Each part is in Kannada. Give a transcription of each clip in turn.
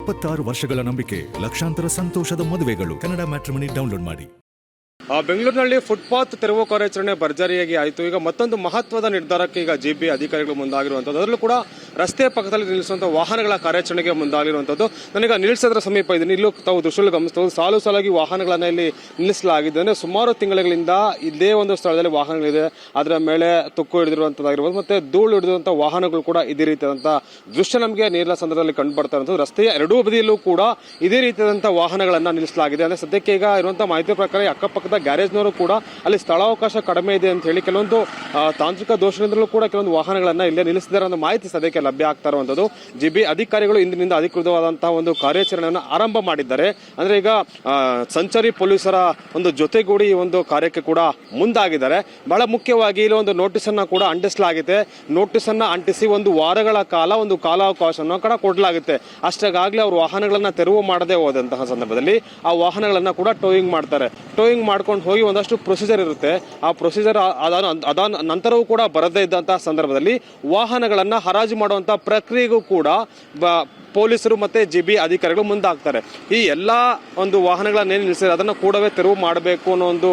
26 ವರ್ಷಗಳ ನಂಬಿಕೆ, ಲಕ್ಷಾಂತರ ಸಂತೋಷದ ಮದುವೆಗಳು. ಕನ್ನಡ ಮ್ಯಾಟ್ರಿಮನಿ ಡೌನ್ಲೋಡ್ ಮಾಡಿ. ಬೆಂಗಳೂರಿನಲ್ಲಿ ಫುಟ್ಪಾತ್ ತೆರವು ಕಾರ್ಯಾಚರಣೆ ಭರ್ಜರಿಯಾಗಿ ಆಯಿತು. ಈಗ ಮತ್ತೊಂದು ಮಹತ್ವದ ನಿರ್ಧಾರಕ್ಕೆ ಈಗ ಜಿಬಿ ಅಧಿಕಾರಿಗಳು ಮುಂದಾಗಿರುವಂಥದ್ದು. ಅದರಲ್ಲೂ ಕೂಡ ರಸ್ತೆ ಪಕ್ಕದಲ್ಲಿ ನಿಲ್ಲಿಸುವಂಥ ವಾಹನಗಳ ಕಾರ್ಯಾಚರಣೆಗೆ ಮುಂದಾಗಿರುವಂಥದ್ದು. ನನಗೆ ನಿಲ್ಲಿಸೋದ್ರ ಸಮೀಪ ಇದನ್ನು ಇಲ್ಲೂ ತಾವು ದೃಶ್ಯದಲ್ಲಿ ಗಮನಿಸಬಹುದು. ಸಾಲು ಸಾಲಾಗಿ ವಾಹನಗಳನ್ನು ಇಲ್ಲಿ ನಿಲ್ಲಿಸಲಾಗಿದೆ. ಅಂದರೆ ಸುಮಾರು ತಿಂಗಳಿಂದ ಇದೇ ಒಂದು ಸ್ಥಳದಲ್ಲಿ ವಾಹನಗಳಿದೆ. ಅದರ ಮೇಲೆ ತುಕ್ಕು ಹಿಡಿದಿರುವಂಥದ್ದಾಗಿರ್ಬೋದು, ಮತ್ತೆ ಧೂಳು ಹಿಡಿದಿರುವಂಥ ವಾಹನಗಳು ಕೂಡ ಇದೇ ರೀತಿಯಾದಂಥ ದೃಶ್ಯ ನಮಗೆ ನೇರ ಸಂದರ್ಭದಲ್ಲಿ ಕಂಡು ಬರ್ತಾ ಇರುವಂಥದ್ದು. ರಸ್ತೆಯ ಎರಡೂ ಬದಿಯಲ್ಲೂ ಕೂಡ ಇದೇ ರೀತಿಯಾದಂಥ ವಾಹನಗಳನ್ನು ನಿಲ್ಲಿಸಲಾಗಿದೆ. ಅಂದರೆ ಸದ್ಯಕ್ಕೆ ಈಗ ಇರುವಂಥ ಮಾಹಿತಿ ಪ್ರಕಾರ ಅಕ್ಕಪಕ್ಕದ ಗ್ಯಾರೇಜ್ನವರು ಕೂಡ ಅಲ್ಲಿ ಸ್ಥಳಾವಕಾಶ ಕಡಿಮೆ ಇದೆ ಅಂತ ಹೇಳಿ ಕೆಲವೊಂದು ತಾಂತ್ರಿಕ ದೋಷದಿಂದಲೂ ಕೂಡ ಕೆಲವೊಂದು ವಾಹನಗಳನ್ನ ಇಲ್ಲೇ ನಿಲ್ಲಿಸಿದ್ದಾರೆ ಅನ್ನೋ ಮಾಹಿತಿ ಸದ್ಯಕ್ಕೆ ಲಭ್ಯ ಆಗ್ತಾ ಇರುವಂತದ್ದು. ಜಿಬಿ ಅಧಿಕಾರಿಗಳು ಇಂದಿನಿಂದ ಅಧಿಕೃತವಾದಂತಹ ಒಂದು ಕಾರ್ಯಾಚರಣೆಯನ್ನು ಆರಂಭ ಮಾಡಿದ್ದಾರೆ. ಅಂದ್ರೆ ಈಗ ಸಂಚಾರಿ ಪೊಲೀಸರ ಒಂದು ಜೊತೆಗೂಡಿ ಈ ಒಂದು ಕಾರ್ಯಕ್ಕೆ ಕೂಡ ಮುಂದಾಗಿದ್ದಾರೆ. ಬಹಳ ಮುಖ್ಯವಾಗಿ ಇಲ್ಲಿ ಒಂದು ನೋಟಿಸ್ ಅನ್ನ ಕೂಡ ಅಂಟಿಸಲಾಗಿದೆ. ನೋಟಿಸ್ ಅನ್ನ ಅಂಟಿಸಿ ಒಂದು ವಾರಗಳ ಕಾಲ ಒಂದು ಕಾಲಾವಕಾಶವನ್ನು ಕೂಡ ಕೊಡಲಾಗುತ್ತೆ. ಅಷ್ಟಾಗಲೇ ಅವರು ವಾಹನಗಳನ್ನ ತೆರವು ಮಾಡದೆ ಹೋದಂತಹ ಸಂದರ್ಭದಲ್ಲಿ ಆ ವಾಹನಗಳನ್ನ ಕೂಡ ಟೋಯಿಂಗ್ ಮಾಡ್ತಾರೆ. ಟೋಯಿಂಗ್ ಮಾಡ್ಕೊಂಡು ಹೋಗಿ ಒಂದಷ್ಟು ಪ್ರೊಸೀಜರ್ ಇರುತ್ತೆ. ಆ ಪ್ರೊಸೀಜರ್ ಅದಾದ ನಂತರವೂ ಕೂಡ ಬರದೇ ಇದ್ದಂತಹ ಸಂದರ್ಭದಲ್ಲಿ ವಾಹನಗಳನ್ನ ಹರಾಜು ಮಾಡುವಂತಹ ಪ್ರಕ್ರಿಯೆಗೂ ಕೂಡ ಪೊಲೀಸರು ಮತ್ತೆ ಜಿಬಿ ಅಧಿಕಾರಿಗಳು ಮುಂದಾಗ್ತಾರೆ. ಈ ಎಲ್ಲಾ ಒಂದು ವಾಹನಗಳನ್ನೇನು ನಿಲ್ಲಿಸಿದ್ರೆ ಅದನ್ನು ಕೂಡವೇ ತೆರವು ಮಾಡಬೇಕು ಅನ್ನೋ ಒಂದು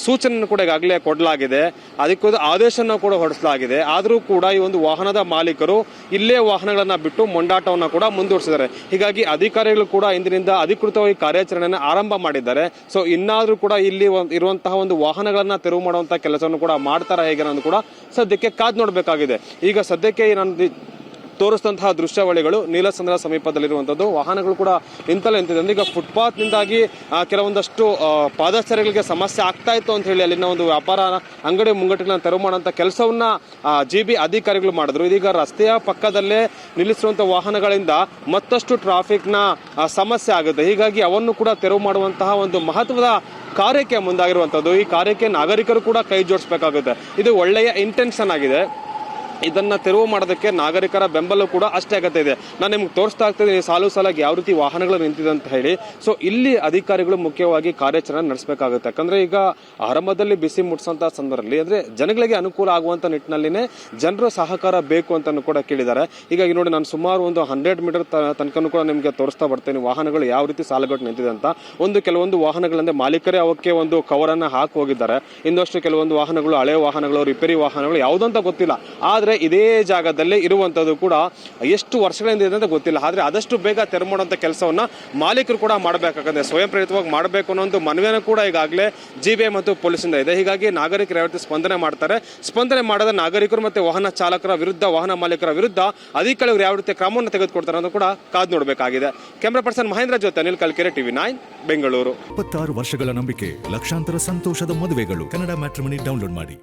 ಸೂಚನೆ ಕೂಡ ಈಗಾಗಲೇ ಕೊಡಲಾಗಿದೆ. ಅದಕ್ಕೊಂದು ಆದೇಶನ ಕೂಡ ಹೊರಡಿಸಲಾಗಿದೆ. ಆದರೂ ಕೂಡ ಈ ಒಂದು ವಾಹನದ ಮಾಲೀಕರು ಇಲ್ಲೇ ವಾಹನಗಳನ್ನ ಬಿಟ್ಟು ಮೊಂಡಾಟವನ್ನ ಕೂಡ ಮುಂದುವರಿಸಿದ್ದಾರೆ. ಹೀಗಾಗಿ ಅಧಿಕಾರಿಗಳು ಕೂಡ ಇಂದಿನಿಂದ ಅಧಿಕೃತವಾಗಿ ಕಾರ್ಯಾಚರಣೆಯನ್ನು ಆರಂಭ ಮಾಡಿದ್ದಾರೆ. ಸೊ ಇನ್ನಾದ್ರೂ ಕೂಡ ಇಲ್ಲಿ ಇರುವಂತಹ ಒಂದು ವಾಹನಗಳನ್ನ ತೆರವು ಮಾಡುವಂತಹ ಕೆಲಸವನ್ನು ಕೂಡ ಮಾಡ್ತಾರ ಹೇಗೆ ಅನ್ನೋದು ಕೂಡ ಸದ್ಯಕ್ಕೆ ಕಾದ್ ನೋಡಬೇಕಾಗಿದೆ. ಈಗ ಸದ್ಯಕ್ಕೆ ನಾನು ತೋರಿಸಿದಂತಹ ದೃಶ್ಯಾವಳಿಗಳು ನೀಲಸಂದ್ರ ಸಮೀಪದಲ್ಲಿರುವಂಥದ್ದು. ವಾಹನಗಳು ಕೂಡ ನಿಂತಲೇ ನಿಂತಿದೆ. ಈಗ ಫುಟ್ಪಾತ್ ನಿಂದಾಗಿ ಕೆಲವೊಂದಷ್ಟು ಪಾದಚಾರಿಗಳಿಗೆ ಸಮಸ್ಯೆ ಆಗ್ತಾ ಇತ್ತು ಅಂತ ಹೇಳಿ ಅಲ್ಲಿನ ಒಂದು ವ್ಯಾಪಾರ ಅಂಗಡಿ ಮುಂಗಟ್ಟುಗಳನ್ನ ತೆರವು ಮಾಡುವಂಥ ಕೆಲಸವನ್ನ ಜಿಬಿ ಅಧಿಕಾರಿಗಳು ಮಾಡಿದ್ರು. ಇದೀಗ ರಸ್ತೆಯ ಪಕ್ಕದಲ್ಲೇ ನಿಲ್ಲಿಸಿರುವಂಥ ವಾಹನಗಳಿಂದ ಮತ್ತಷ್ಟು ಟ್ರಾಫಿಕ್ನ ಸಮಸ್ಯೆ ಆಗುತ್ತೆ. ಹೀಗಾಗಿ ಅವನ್ನು ಕೂಡ ತೆರವು ಮಾಡುವಂತಹ ಒಂದು ಮಹತ್ವದ ಕಾರ್ಯಕ್ಕೆ ಮುಂದಾಗಿರುವಂಥದ್ದು. ಈ ಕಾರ್ಯಕ್ಕೆ ನಾಗರಿಕರು ಕೂಡ ಕೈ ಜೋಡಿಸಬೇಕಾಗುತ್ತೆ. ಇದು ಒಳ್ಳೆಯ ಇಂಟೆನ್ಷನ್ ಆಗಿದೆ. ಇದನ್ನ ತೆರವು ಮಾಡೋದಕ್ಕೆ ನಾಗರಿಕರ ಬೆಂಬಲ ಕೂಡ ಅಷ್ಟೇ ಅಗತ್ಯ ಇದೆ. ನಾನು ನಿಮ್ಗೆ ತೋರಿಸ್ತಾ ಇರ್ತೀನಿ ಸಾಲು ಸಾಲಾಗಿ ಯಾವ ರೀತಿ ವಾಹನಗಳು ನಿಂತಿದೆ ಅಂತ ಹೇಳಿ. ಸೊ ಇಲ್ಲಿ ಅಧಿಕಾರಿಗಳು ಮುಖ್ಯವಾಗಿ ಕಾರ್ಯಾಚರಣೆ ನಡೆಸಬೇಕಾಗುತ್ತೆ. ಯಾಕಂದ್ರೆ ಈಗ ಆರಂಭದಲ್ಲಿ ಬಿಸಿ ಮುಟ್ಟಿಸುವಂತಹ ಸಂದರ್ಭದಲ್ಲಿ ಅಂದ್ರೆ ಜನಗಳಿಗೆ ಅನುಕೂಲ ಆಗುವಂತ ನಿಟ್ಟಿನಲ್ಲಿನೇ ಜನರು ಸಹಕಾರ ಬೇಕು ಅಂತ ಕೂಡ ಕೇಳಿದ್ದಾರೆ. ಹೀಗಾಗಿ ನೋಡಿ, ನಾನು ಸುಮಾರು ಒಂದು 100 ಮೀಟರ್ ತನಕನೂ ಕೂಡ ನಿಮಗೆ ತೋರಿಸ್ತಾ ಬರ್ತೇನೆ ವಾಹನಗಳು ಯಾವ ರೀತಿ ಸಾಲುಗಟ್ಟು ನಿಂತಿದೆ ಅಂತ. ಕೆಲವೊಂದು ವಾಹನಗಳಂದ್ರೆ ಮಾಲೀಕರೇ ಅವಕ್ಕೆ ಒಂದು ಕವರ್ ಅನ್ನ ಹಾಕಿ ಹೋಗಿದ್ದಾರೆ. ಇನ್ನಷ್ಟು ಕೆಲವೊಂದು ವಾಹನಗಳು ಹಳೆ ವಾಹನಗಳು, ರಿಪೇರಿ ವಾಹನಗಳು ಯಾವುದಂತ ಗೊತ್ತಿಲ್ಲ. ಆದ್ರೆ ಇದೇ ಜಾಗದಲ್ಲಿ ಇರುವಂತದ್ದು ಕೂಡ ಎಷ್ಟು ವರ್ಷಗಳಿಂದ ಇದೆ ಅಂತ ಗೊತ್ತಿಲ್ಲ. ಆದ್ರೆ ಆದಷ್ಟು ಬೇಗ ತೆರವು ಮಾಡುವಂತ ಕೆಲಸವನ್ನ ಮಾಲೀಕರು ಕೂಡ ಮಾಡಬೇಕಾಗುತ್ತೆ. ಸ್ವಯಂ ಪ್ರೇರಿತವಾಗಿ ಮಾಡಬೇಕು ಅನ್ನೋ ಒಂದು ಮನವಿಯನ್ನು ಕೂಡ ಈಗಾಗಲೇ ಜಿಬಿಐ ಮತ್ತು ಪೊಲೀಸಿಂದ ಇದೆ. ಹೀಗಾಗಿ ನಾಗರಿಕರು ಯಾವ ರೀತಿ ಸ್ಪಂದನೆ ಮಾಡ್ತಾರೆ, ಸ್ಪಂದನೆ ಮಾಡದ ನಾಗರಿಕರು ಮತ್ತೆ ವಾಹನ ಚಾಲಕರ ವಿರುದ್ಧ, ವಾಹನ ಮಾಲೀಕರ ವಿರುದ್ಧ ಅಧಿಕಾರಿಗಳು ಯಾವ ರೀತಿ ಕ್ರಮವನ್ನು ತೆಗೆದುಕೊಡ್ತಾರೆ ಅನ್ನೋದು ಕೂಡ ಕಾದು ನೋಡಬೇಕಾಗಿದೆ. ಕ್ಯಾಮರಾ ಪರ್ಸನ್ ಮಹೇಂದ್ರ ಜೊತೆ ಅನಿಲ್ ಕಲ್ಕೆರೆ, TV9 ಬೆಂಗಳೂರು. 26 ವರ್ಷಗಳ ನಂಬಿಕೆ, ಲಕ್ಷಾಂತರ ಸಂತೋಷದ ಮದುವೆಗಳು. ಕನ್ನಡ ಮ್ಯಾಟ್ರಿಮನಿ ಡೌನ್ಲೋಡ್ ಮಾಡಿ.